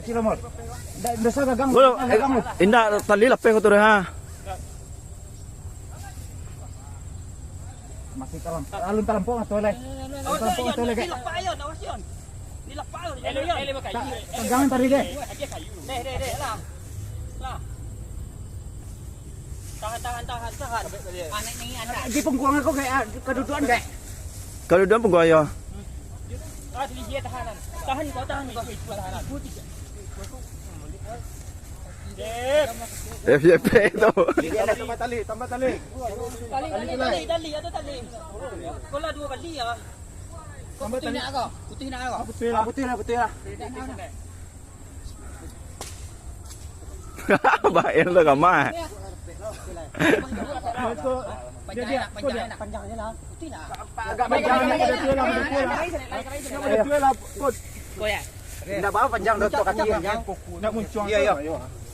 kecil mol. Dosa gagang. Indah tali lapeh ko to ha. Masih alun talampong ato lay. Talampong ato lay. Nilakpa yun, awas yun. Nilakpa yun. Gagangan tadi deh. Deh, lah. Lah. Tahan. Anak ni anak. Di pengkuang ako kay keduduan deh. Kalau doon penggoyo. Sini dia tahanan. Tahan kau. Tahanan. FYP itu. Tambah tali. Tali, ada tali. Kola 2 kali ya. Putih nak kau. Putih lah. Baik lo kama. Panjangnya lah. Putih lah. Agak panjang lah. Kau ya. Tidak apa panjang doto kaki panjang. Nak muncul. Iya.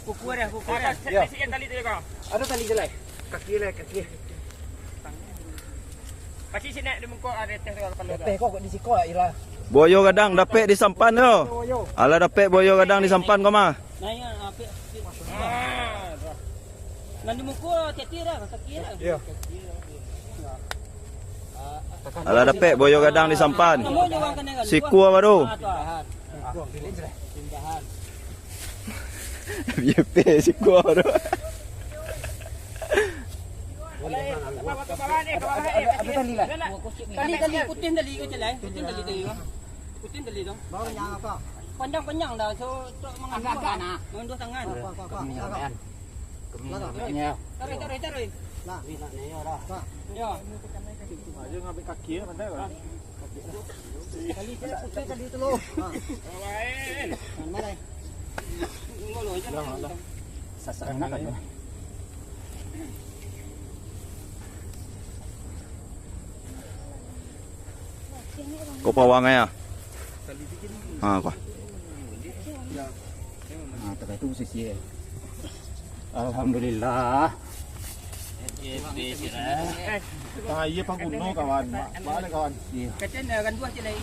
Kuku ada. Sikit tali tu kau. Ada tali jelai. Kaki. Pasti sini ada mengkau ada teh kalau. Teh kok di siko ya Ira. Boyo kadang dapet di sampan yo. Ala dapet boyo kadang di sampan kau mah. Nah ya, apa? Nanti mengkau teti dah, kaki dah. Iya. Ala dapet boyo kadang di sampan. Siku apa tu? FYP siku apa tu? Ada tali lah. Tali putih tali ke celai? Putih tali dong. Bawa yang apa? Panjang dah. So mengangkat nah. Mengendus tangan. Tarik. Nah, ni ya dah. Ya. Aja ngambil kaki ya pandai kan. Tali putih tali tu loh. Mana? Ngolo je. Sasaran nak kan. Kau pawang ya? Ah, kau. Tak itu sisi. Alhamdulillah. Iya pang kuno kawan. Mana kawan? Kecil kan 2 celai.